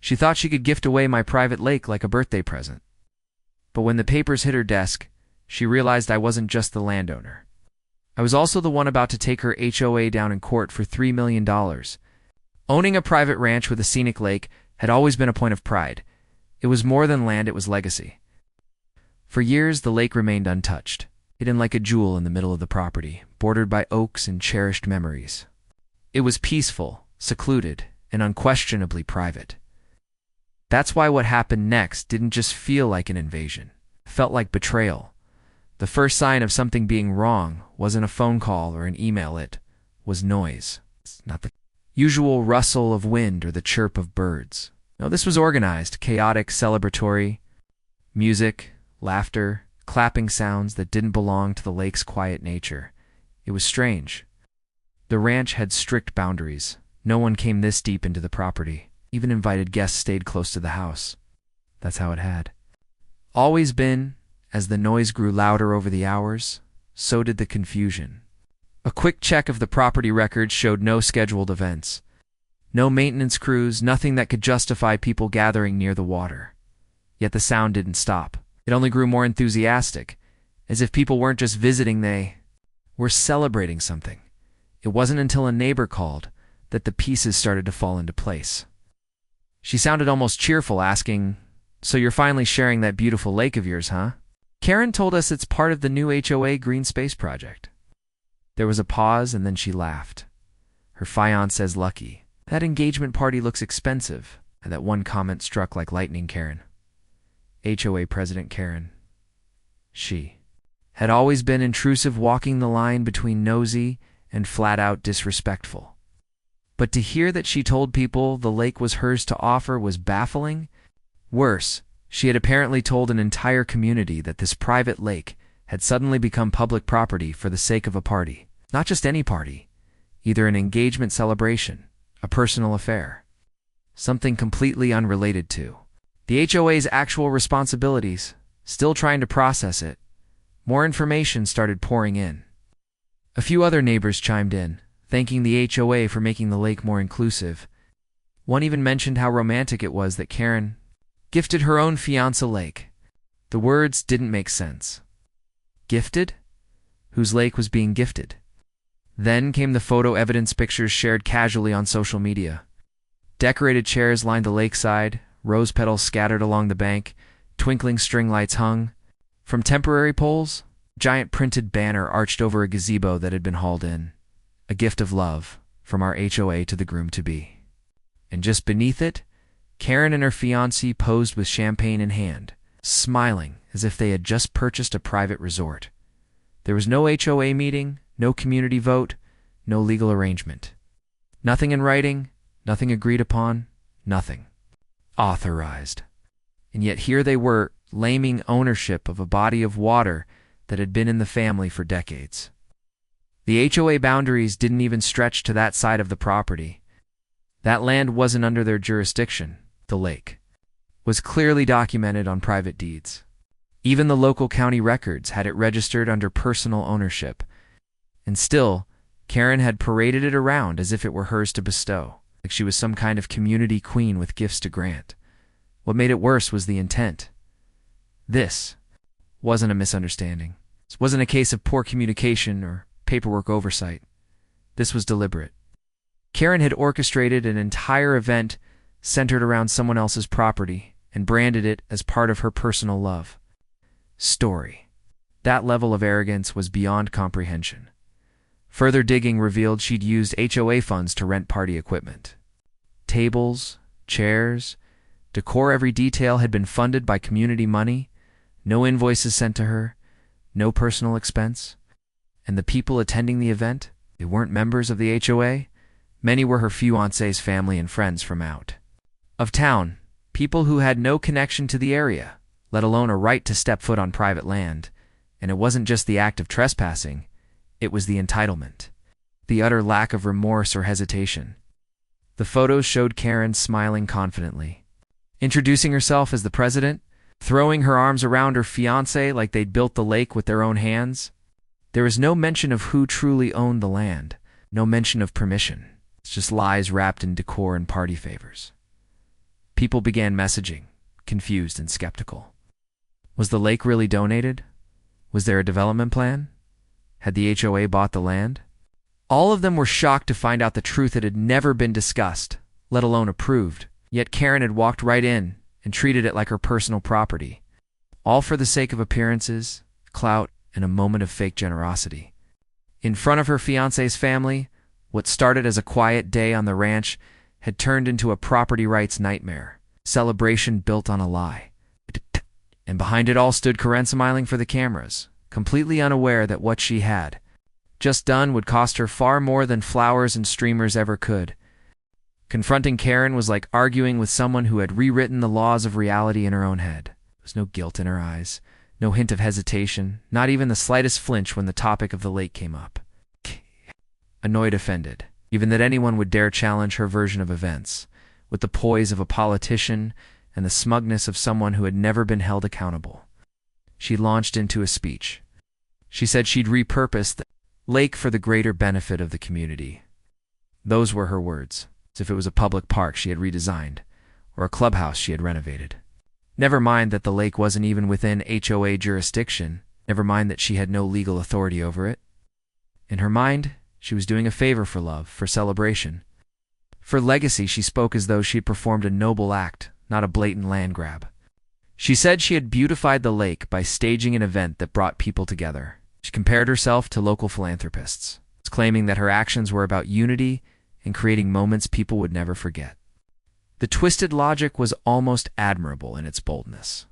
She thought she could gift away my private lake like a birthday present. But when the papers hit her desk, she realized I wasn't just the landowner. I was also the one about to take her HOA down in court for $3 million. Owning a private ranch with a scenic lake had always been a point of pride. It was more than land, it was legacy. For years, the lake remained untouched, hidden like a jewel in the middle of the property, bordered by oaks and cherished memories. It was peaceful, secluded, and unquestionably private. That's why what happened next didn't just feel like an invasion. It felt like betrayal. The first sign of something being wrong wasn't a phone call or an email, it was noise. It's not the usual rustle of wind or the chirp of birds. No, this was organized, chaotic, celebratory. Music, laughter, clapping sounds that didn't belong to the lake's quiet nature. It was strange. The ranch had strict boundaries. No one came this deep into the property. Even invited guests stayed close to the house. That's how it had always been. As the noise grew louder over the hours, so did the confusion. A quick check of the property records showed no scheduled events. No maintenance crews, nothing that could justify people gathering near the water. Yet the sound didn't stop. It only grew more enthusiastic, as if people weren't just visiting, they were celebrating something. It wasn't until a neighbor called that the pieces started to fall into place. She sounded almost cheerful, asking, "So you're finally sharing that beautiful lake of yours, huh?" Karen told us it's part of the new HOA Green Space Project. There was a pause, and then she laughed. Her fiancé's lucky. That engagement party looks expensive, and that one comment struck like lightning. Karen, HOA President Karen, she had always been intrusive, walking the line between nosy and flat-out disrespectful. But to hear that she told people the lake was hers to offer was baffling. Worse, she had apparently told an entire community that this private lake had suddenly become public property for the sake of a party. Not just any party, either an engagement celebration, a personal affair, something completely unrelated to the HOA's actual responsibilities. Still trying to process it, more information started pouring in. A few other neighbors chimed in, thanking the HOA for making the lake more inclusive. One even mentioned how romantic it was that Karen gifted her own fiancé lake. The words didn't make sense. Gifted? Whose lake was being gifted? Then came the photo evidence pictures shared casually on social media. Decorated chairs lined the lakeside, rose petals scattered along the bank, twinkling string lights hung. From temporary poles, a giant printed banner arched over a gazebo that had been hauled in. A gift of love from our HOA to the groom-to-be. And just beneath it, Karen and her fiancé posed with champagne in hand, smiling as if they had just purchased a private resort. There was no HOA meeting, no community vote, no legal arrangement. Nothing in writing, nothing agreed upon, nothing authorized. And yet here they were, claiming ownership of a body of water that had been in the family for decades. The HOA boundaries didn't even stretch to that side of the property. That land wasn't under their jurisdiction. The lake was clearly documented on private deeds. Even the local county records had it registered under personal ownership. And still, Karen had paraded it around as if it were hers to bestow, like she was some kind of community queen with gifts to grant. What made it worse was the intent. This wasn't a misunderstanding. This wasn't a case of poor communication or paperwork oversight. This was deliberate. Karen had orchestrated an entire event centered around someone else's property and branded it as part of her personal love story. That level of arrogance was beyond comprehension. Further digging revealed she'd used HOA funds to rent party equipment. Tables, chairs, decor, every detail had been funded by community money, no invoices sent to her, no personal expense. And the people attending the event, they weren't members of the HOA. Many were her fiancé's family and friends from out of town, people who had no connection to the area, let alone a right to step foot on private land. And it wasn't just the act of trespassing, it was the entitlement, the utter lack of remorse or hesitation. The photos showed Karen smiling confidently, introducing herself as the president, throwing her arms around her fiancé like they'd built the lake with their own hands. There was no mention of who truly owned the land, no mention of permission. It's just lies wrapped in decor and party favors. People began messaging, confused and skeptical. Was the lake really donated? Was there a development plan? Had the HOA bought the land? All of them were shocked to find out the truth that had never been discussed, let alone approved. Yet Karen had walked right in and treated it like her personal property, all for the sake of appearances, clout, and a moment of fake generosity. In front of her fiancé's family, what started as a quiet day on the ranch had turned into a property rights nightmare, celebration built on a lie. And behind it all stood Karen smiling for the cameras, completely unaware that what she had just done would cost her far more than flowers and streamers ever could. Confronting Karen was like arguing with someone who had rewritten the laws of reality in her own head. There was no guilt in her eyes, no hint of hesitation, not even the slightest flinch when the topic of the lake came up. Annoyed, offended, even that anyone would dare challenge her version of events, with the poise of a politician and the smugness of someone who had never been held accountable. She launched into a speech. She said she'd repurpose the lake for the greater benefit of the community. Those were her words, as if it was a public park she had redesigned, or a clubhouse she had renovated. Never mind that the lake wasn't even within HOA jurisdiction, never mind that she had no legal authority over it. In her mind, she was doing a favor for love, for celebration. For legacy, she spoke as though she had performed a noble act, not a blatant land grab. She said she had beautified the lake by staging an event that brought people together. She compared herself to local philanthropists, claiming that her actions were about unity and creating moments people would never forget. The twisted logic was almost admirable in its boldness.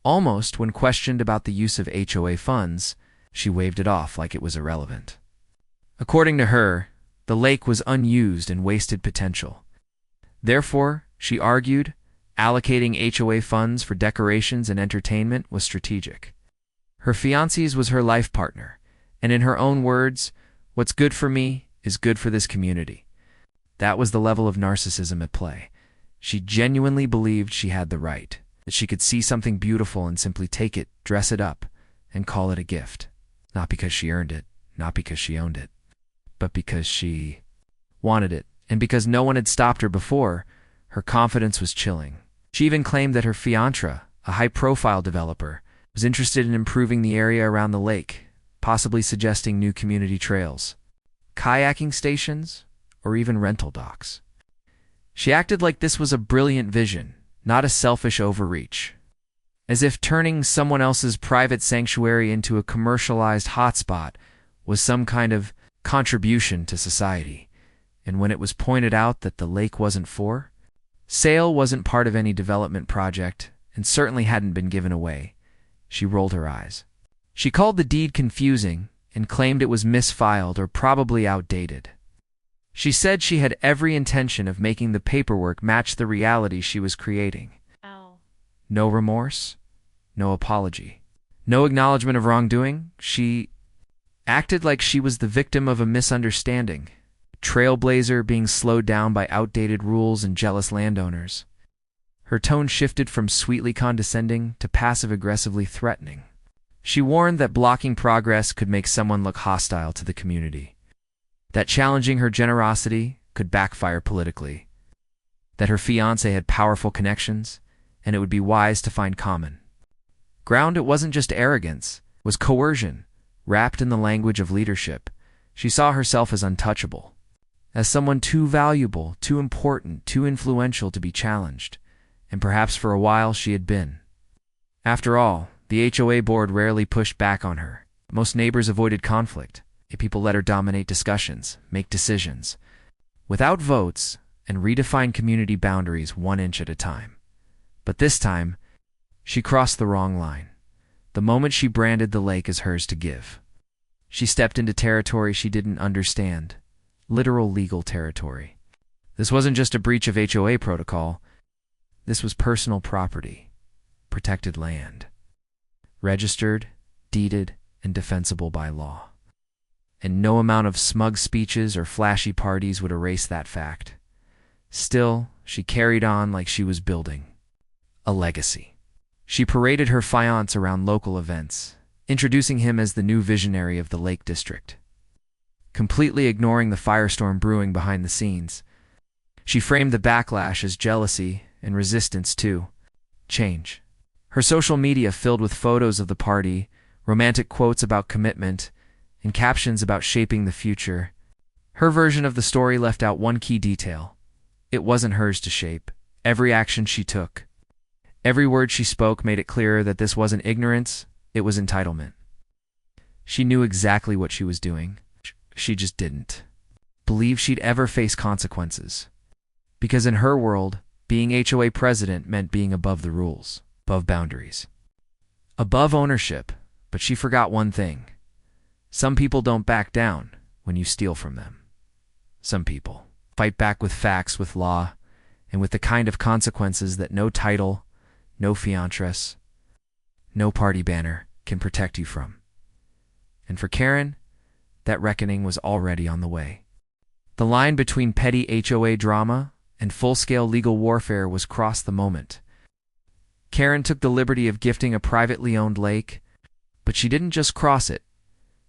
Almost, when questioned about the use of HOA funds, she waved it off like it was irrelevant. According to her, the lake was unused and wasted potential. Therefore, she argued, allocating HOA funds for decorations and entertainment was strategic. Her fiancé's was her life partner, and in her own words, "What's good for me is good for this community." That was the level of narcissism at play. She genuinely believed she had the right, that she could see something beautiful and simply take it, dress it up, and call it a gift. Not because she earned it, not because she owned it, but because she wanted it, and because no one had stopped her before. Her confidence was chilling. She even claimed that her fiancé, a high-profile developer, was interested in improving the area around the lake, possibly suggesting new community trails, kayaking stations, or even rental docks. She acted like this was a brilliant vision, not a selfish overreach, as if turning someone else's private sanctuary into a commercialized hotspot was some kind of contribution to society. And when it was pointed out that the lake wasn't for sale, wasn't part of any development project, and certainly hadn't been given away, she rolled her eyes. She called the deed confusing and claimed it was misfiled or probably outdated. She said she had every intention of making the paperwork match the reality she was creating. Ow. No remorse, no apology, no acknowledgement of wrongdoing. She acted like she was the victim of a misunderstanding, a trailblazer being slowed down by outdated rules and jealous landowners. Her tone shifted from sweetly condescending to passive-aggressively threatening. She warned that blocking progress could make someone look hostile to the community, that challenging her generosity could backfire politically, that her fiancé had powerful connections, and it would be wise to find common ground. It wasn't just arrogance, it was coercion, wrapped in the language of leadership. She saw herself as untouchable, as someone too valuable, too important, too influential to be challenged, and perhaps for a while she had been. After all, the HOA board rarely pushed back on her. Most neighbors avoided conflict. People let her dominate discussions, make decisions, without votes, and redefine community boundaries 1 inch at a time. But this time, she crossed the wrong line. The moment she branded the lake as hers to give, she stepped into territory she didn't understand, literal legal territory. This wasn't just a breach of HOA protocol. This was personal property, protected land, registered, deeded, and defensible by law. And no amount of smug speeches or flashy parties would erase that fact. Still, she carried on like she was building a legacy. She paraded her fiancé around local events, introducing him as the new visionary of the Lake District. Completely ignoring the firestorm brewing behind the scenes, she framed the backlash as jealousy and resistance to change. Her social media filled with photos of the party, romantic quotes about commitment, and captions about shaping the future. Her version of the story left out one key detail. It wasn't hers to shape. Every action she took, every word she spoke made it clearer that this wasn't ignorance, it was entitlement. She knew exactly what she was doing. She just didn't believe she'd ever face consequences. Because in her world, being HOA president meant being above the rules, above boundaries, above ownership. But she forgot one thing. Some people don't back down when you steal from them. Some people fight back with facts, with law, and with the kind of consequences that no title, no fiancé, no party banner can protect you from. And for Karen, that reckoning was already on the way. The line between petty HOA drama and full-scale legal warfare was crossed the moment Karen took the liberty of gifting a privately owned lake, but she didn't just cross it,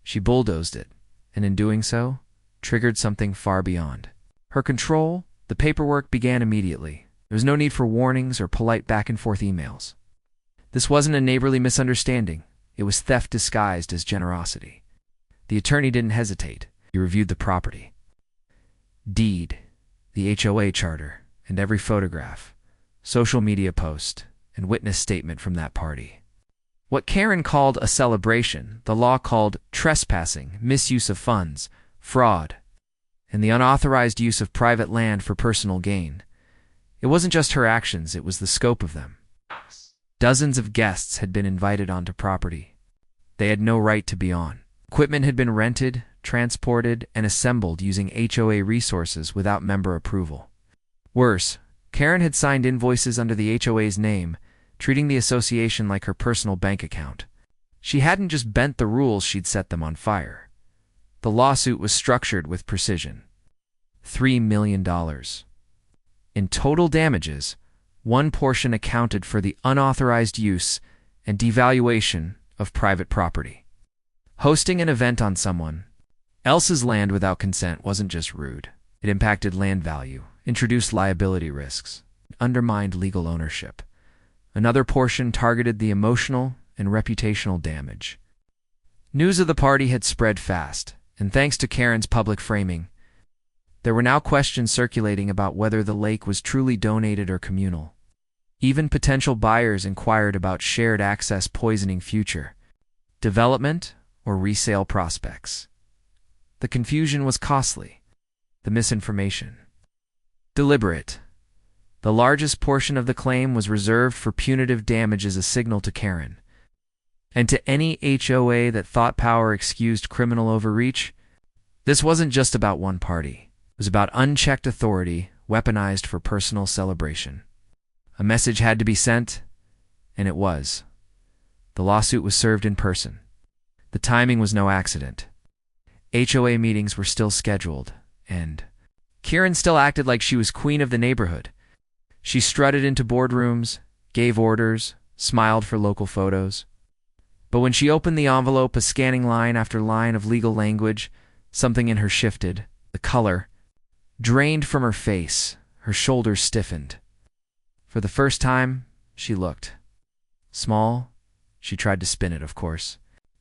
she bulldozed it, and in doing so, triggered something far beyond her control. The paperwork began immediately. There was no need for warnings or polite back-and-forth emails. This wasn't a neighborly misunderstanding. It was theft disguised as generosity. The attorney didn't hesitate. He reviewed the property deed, the HOA charter, and every photograph, social media post, and witness statement from that party. What Karen called a celebration, the law called trespassing, misuse of funds, fraud, and the unauthorized use of private land for personal gain. It wasn't just her actions, it was the scope of them. Dozens of guests had been invited onto property they had no right to be on. Equipment had been rented, transported, and assembled using HOA resources without member approval. Worse, Karen had signed invoices under the HOA's name, treating the association like her personal bank account. She hadn't just bent the rules, she'd set them on fire. The lawsuit was structured with precision. $3 million. In total damages, one portion accounted for the unauthorized use and devaluation of private property. Hosting an event on someone else's land without consent wasn't just rude. It impacted land value, introduced liability risks, undermined legal ownership. Another portion targeted the emotional and reputational damage. News of the party had spread fast, and thanks to Karen's public framing, there were now questions circulating about whether the lake was truly donated or communal. Even potential buyers inquired about shared access poisoning future development or resale prospects. The confusion was costly, the misinformation deliberate. The largest portion of the claim was reserved for punitive damage as a signal to Karen. And to any HOA that thought power excused criminal overreach, this wasn't just about one party. It was about unchecked authority weaponized for personal celebration. A message had to be sent, and it was. The lawsuit was served in person. The timing was no accident. HOA meetings were still scheduled, and Karen still acted like she was queen of the neighborhood. She strutted into boardrooms, gave orders, smiled for local photos. But when she opened the envelope, a scanning line after line of legal language, something in her shifted. The color drained from her face, her shoulders stiffened. For the first time, she looked small. She tried to spin it, of course.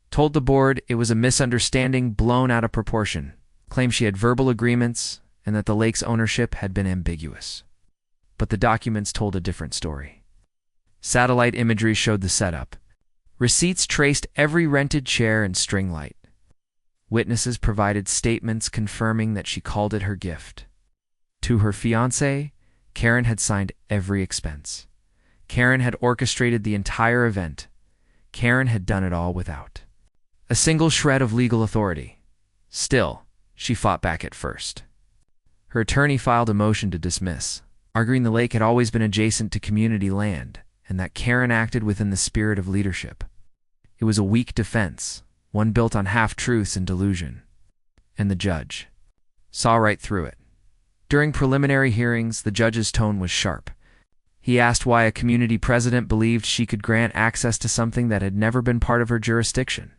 Told the board it was a misunderstanding blown out of proportion. Claimed she had verbal agreements and that the lake's ownership had been ambiguous. But the documents told a different story. Satellite imagery showed the setup. Receipts traced every rented chair and string light. Witnesses provided statements confirming that she called it her gift. To her fiancé, Karen had signed every expense. Karen had orchestrated the entire event. Karen had done it all without a single shred of legal authority. Still, she fought back at first. Her attorney filed a motion to dismiss, arguing the lake had always been adjacent to community land and that Karen acted within the spirit of leadership. It was a weak defense, one built on half-truths and delusion. And the judge saw right through it. During preliminary hearings, the judge's tone was sharp. He asked why a community president believed she could grant access to something that had never been part of her jurisdiction.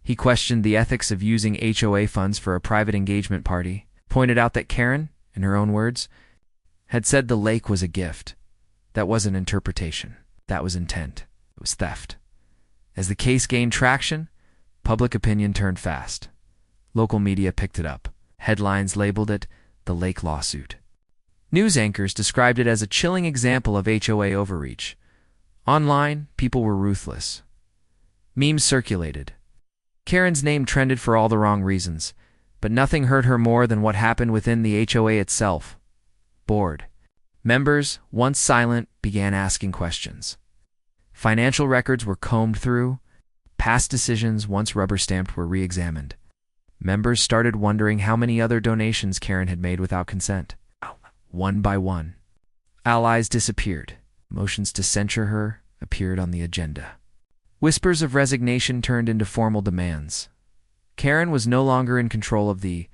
He questioned the ethics of using HOA funds for a private engagement party, pointed out that Karen, in her own words, had said the lake was a gift, That wasn't interpretation. That was intent. It was theft. As the case gained traction, public opinion turned fast. Local media picked it up. Headlines labeled it the Lake Lawsuit. News anchors described it as a chilling example of HOA overreach. Online, people were ruthless. Memes circulated. Karen's name trended for all the wrong reasons, but nothing hurt her more than what happened within the HOA itself. Bored. Members, once silent, began asking questions. Financial records were combed through. Past decisions, once rubber-stamped, were re-examined. Members started wondering how many other donations Karen had made without consent. One by one, allies disappeared. Motions to censure her appeared on the agenda. Whispers of resignation turned into formal demands. Karen was no longer in control of the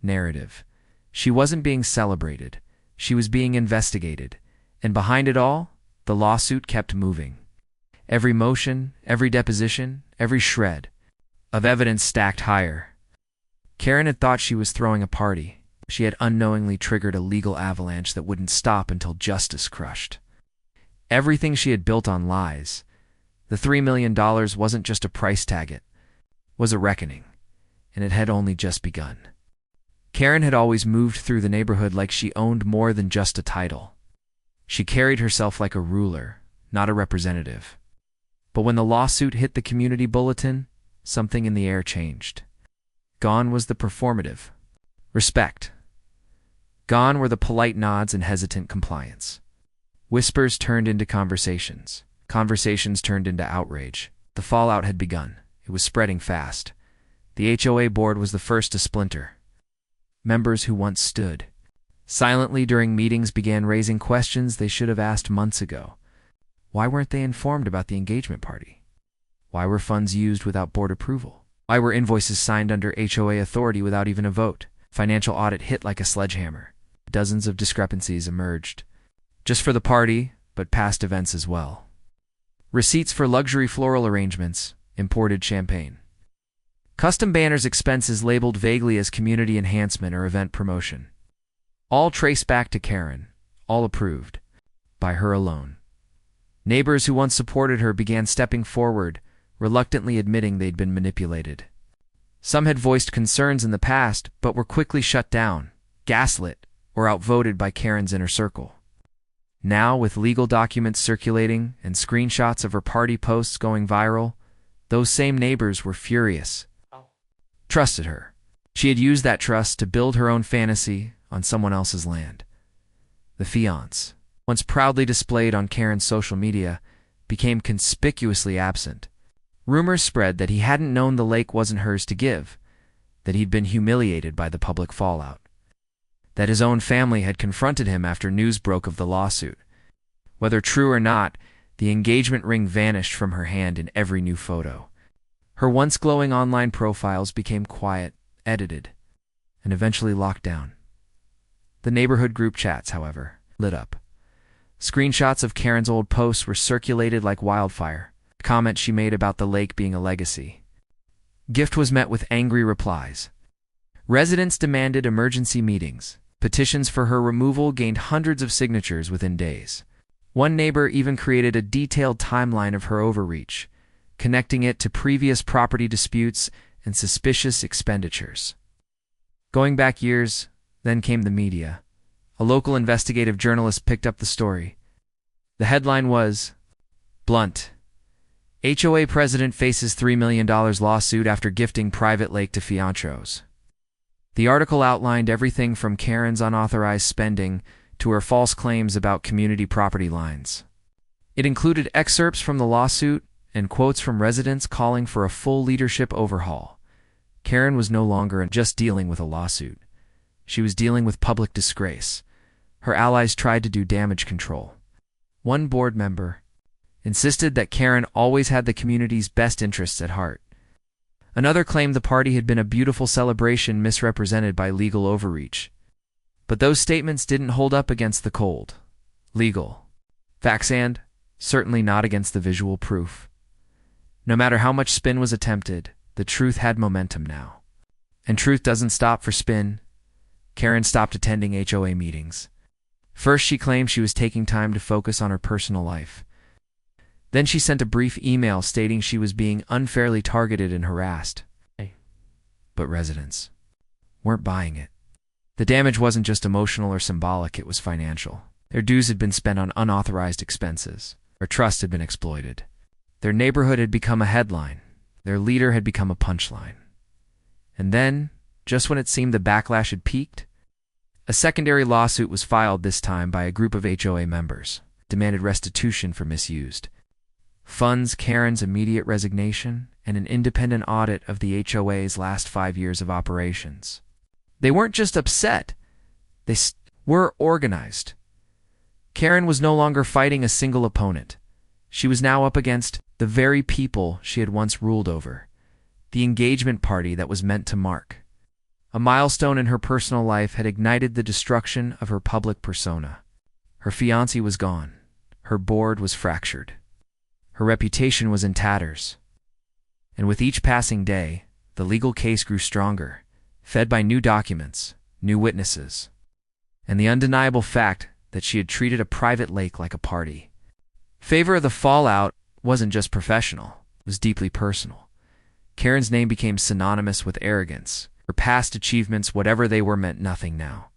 narrative. She wasn't being celebrated. She was being investigated. And behind it all, the lawsuit kept moving. Every motion, every deposition, every shred of evidence stacked higher. Karen had thought she was throwing a party. She had unknowingly triggered a legal avalanche that wouldn't stop until justice crushed. Everything she had built on lies. The $3 million wasn't just a price tag, it was a reckoning, and it had only just begun. Karen had always moved through the neighborhood like she owned more than just a title. She carried herself like a ruler, not a representative. But when the lawsuit hit the community bulletin, something in the air changed. Gone was the performative respect. Gone were the polite nods and hesitant compliance. Whispers turned into conversations. Conversations turned into outrage. The fallout had begun. It was spreading fast. The HOA board was the first to splinter. Members who once stood silently during meetings began raising questions they should have asked months ago. Why weren't they informed about the engagement party? Why were funds used without board approval? Why were invoices signed under HOA authority without even a vote? Financial audit hit like a sledgehammer. Dozens of discrepancies emerged. Just for the party, but past events as well. Receipts for luxury floral arrangements, imported champagne. Custom banners expenses labeled vaguely as community enhancement or event promotion. All traced back to Karen, all approved. By her alone. Neighbors who once supported her began stepping forward, reluctantly admitting they'd been manipulated. Some had voiced concerns in the past, but were quickly shut down, gaslit, or outvoted by Karen's inner circle. Now, with legal documents circulating and screenshots of her party posts going viral, those same neighbors were furious. Trusted her. She had used that trust to build her own fantasy on someone else's land. The fiancé, once proudly displayed on Karen's social media, became conspicuously absent. Rumors spread that he hadn't known the lake wasn't hers to give, that he'd been humiliated by the public fallout, that his own family had confronted him after news broke of the lawsuit. Whether true or not, the engagement ring vanished from her hand in every new photo. Her once glowing online profiles became quiet, edited, and eventually locked down. The neighborhood group chats, however, lit up. Screenshots of Karen's old posts were circulated like wildfire. Comment she made about the lake being a legacy. Gift was met with angry replies. Residents demanded emergency meetings. Petitions for her removal gained hundreds of signatures within days. One neighbor even created a detailed timeline of her overreach, connecting it to previous property disputes and suspicious expenditures. Going back years, then came the media. A local investigative journalist picked up the story. The headline was, "Blunt. HOA president faces $3 million lawsuit after gifting private lake to fiancés." The article outlined everything from Karen's unauthorized spending to her false claims about community property lines. It included excerpts from the lawsuit and quotes from residents calling for a full leadership overhaul. Karen was no longer just dealing with a lawsuit. She was dealing with public disgrace. Her allies tried to do damage control. One board member insisted that Karen always had the community's best interests at heart. Another claimed the party had been a beautiful celebration misrepresented by legal overreach. But those statements didn't hold up against the cold, legal facts and, certainly not against the visual proof. No matter how much spin was attempted, the truth had momentum now. And truth doesn't stop for spin. Karen stopped attending HOA meetings. First, she claimed she was taking time to focus on her personal life. Then she sent a brief email stating she was being unfairly targeted and harassed. But residents weren't buying it. The damage wasn't just emotional or symbolic, it was financial. Their dues had been spent on unauthorized expenses. Their trust had been exploited. Their neighborhood had become a headline. Their leader had become a punchline. And then, just when it seemed the backlash had peaked, a secondary lawsuit was filed, this time by a group of HOA members, demanded restitution for misused funds, Karen's immediate resignation, and an independent audit of the HOA's last 5 years of operations. They weren't just upset, they were organized. Karen was no longer fighting a single opponent. She was now up against the very people she had once ruled over, the engagement party that was meant to mark. A milestone in her personal life had ignited the destruction of her public persona. Her fiancé was gone. Her board was fractured. Her reputation was in tatters. And with each passing day, the legal case grew stronger, fed by new documents, new witnesses, and the undeniable fact that she had treated a private lake like a party. Favor of the fallout wasn't just professional, it was deeply personal. Karen's name became synonymous with arrogance. Her past achievements, whatever they were, meant nothing now.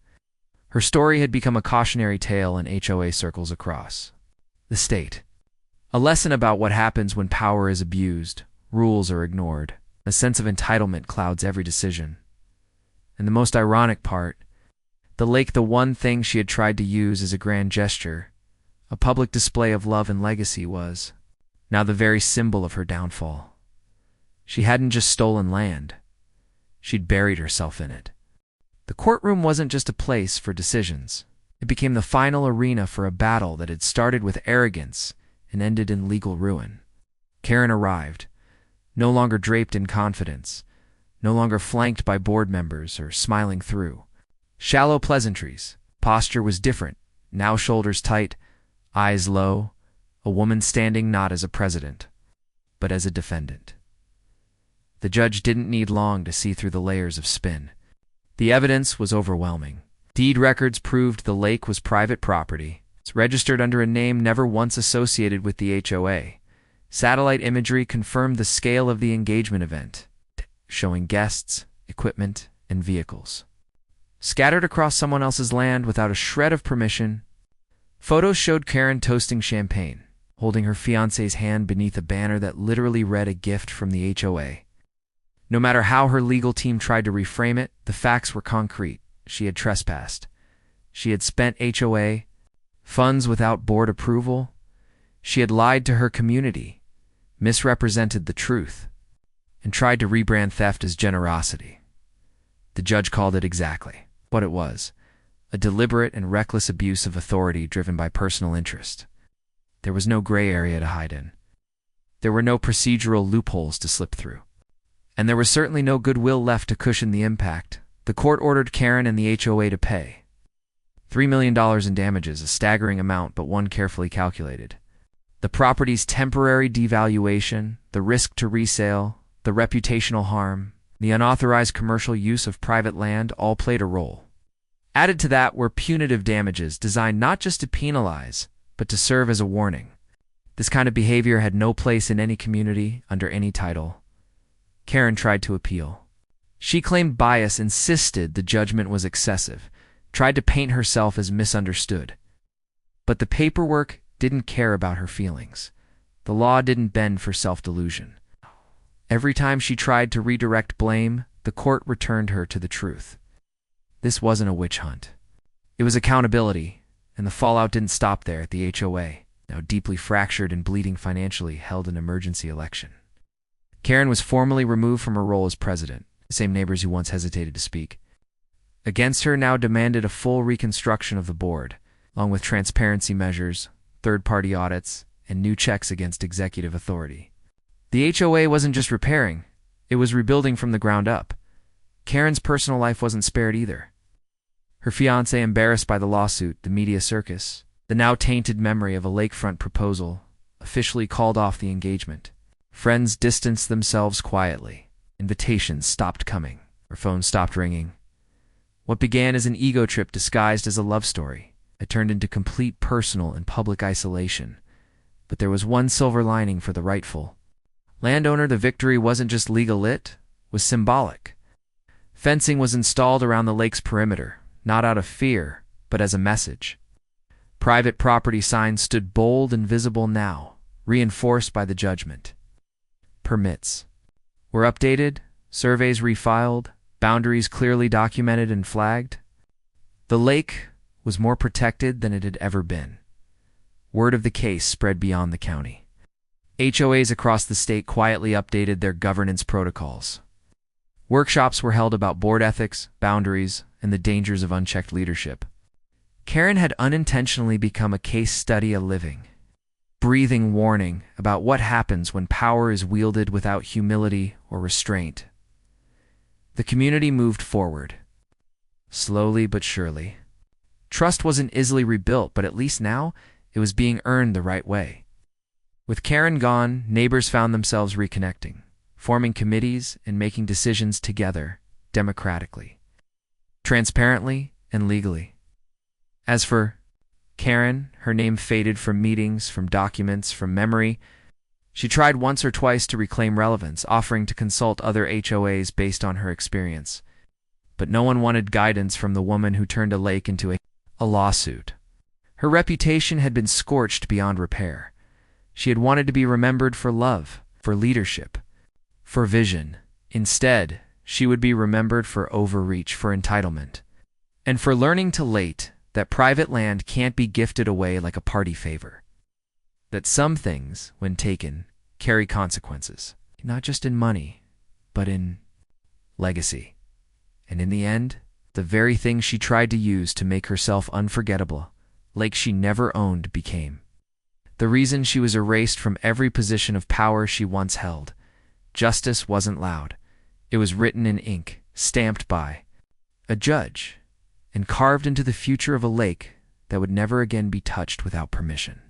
Her story had become a cautionary tale in HOA circles across the state. A lesson about what happens when power is abused, rules are ignored, a sense of entitlement clouds every decision. And the most ironic part, the lake, the one thing she had tried to use as a grand gesture, a public display of love and legacy, was now the very symbol of her downfall. She hadn't just stolen land. She'd buried herself in it. The courtroom wasn't just a place for decisions. It became the final arena for a battle that had started with arrogance and ended in legal ruin. Karen arrived, no longer draped in confidence, no longer flanked by board members or smiling through shallow pleasantries. Posture was different, now shoulders tight, eyes low, a woman standing not as a president, but as a defendant. The judge didn't need long to see through the layers of spin. The evidence was overwhelming. Deed records proved the lake was private property. It's registered under a name never once associated with the HOA. Satellite imagery confirmed the scale of the engagement event, showing guests, equipment, and vehicles scattered across someone else's land without a shred of permission. Photos showed Karen toasting champagne, holding her fiancé's hand beneath a banner that literally read a gift from the HOA. No matter how her legal team tried to reframe it, the facts were concrete. She had trespassed. She had spent HOA funds without board approval. She had lied to her community, misrepresented the truth, and tried to rebrand theft as generosity. The judge called it exactly what it was: a deliberate and reckless abuse of authority driven by personal interest. There was no gray area to hide in. There were no procedural loopholes to slip through. And there was certainly no goodwill left to cushion the impact. The court ordered Karen and the HOA to pay $3 million in damages, a staggering amount, but one carefully calculated. The property's temporary devaluation, the risk to resale, the reputational harm, the unauthorized commercial use of private land all played a role. Added to that were punitive damages designed not just to penalize, but to serve as a warning. This kind of behavior had no place in any community, under any title. Karen tried to appeal. She claimed bias, insisted the judgment was excessive, tried to paint herself as misunderstood. But the paperwork didn't care about her feelings. The law didn't bend for self-delusion. Every time she tried to redirect blame, the court returned her to the truth. This wasn't a witch hunt. It was accountability, and the fallout didn't stop there. The HOA, now deeply fractured and bleeding financially, held an emergency election. Karen was formally removed from her role as president. The same neighbors who once hesitated to speak against her now demanded a full reconstruction of the board, along with transparency measures, third-party audits, and new checks against executive authority. The HOA wasn't just repairing, it was rebuilding from the ground up. Karen's personal life wasn't spared either. Her fiancé, embarrassed by the lawsuit, the media circus, the now tainted memory of a lakefront proposal, officially called off the engagement. Friends distanced themselves quietly. Invitations stopped coming. Her phone stopped ringing. What began as an ego trip disguised as a love story It turned into complete personal and public isolation. But there was one silver lining for the rightful landowner. The victory wasn't just legal, it was symbolic. Fencing was installed around the lake's perimeter, not out of fear, but as a message. Private property signs stood bold and visible now, reinforced by the judgment. Permits were updated, surveys refiled, boundaries clearly documented and flagged. The lake was more protected than it had ever been. Word of the case spread beyond the county. HOAs across the state quietly updated their governance protocols. Workshops were held about board ethics, boundaries, and the dangers of unchecked leadership. Karen had unintentionally become a case study, a living, breathing warning about what happens when power is wielded without humility or restraint. The community moved forward, slowly but surely. Trust wasn't easily rebuilt, but at least now it was being earned the right way. With Karen gone, neighbors found themselves reconnecting, forming committees and making decisions together, democratically, transparently, and legally. As for Karen, her name faded from meetings, from documents, from memory. She tried once or twice to reclaim relevance, offering to consult other HOAs based on her experience. But no one wanted guidance from the woman who turned a lake into a lawsuit. Her reputation had been scorched beyond repair. She had wanted to be remembered for love, for leadership, for vision. Instead, she would be remembered for overreach, for entitlement, and for learning too late that private land can't be gifted away like a party favor. That some things, when taken, carry consequences, not just in money, but in legacy. And in the end, the very thing she tried to use to make herself unforgettable, lake she never owned, became the reason she was erased from every position of power she once held. Justice wasn't loud. It was written in ink, stamped by a judge, and carved into the future of a lake that would never again be touched without permission.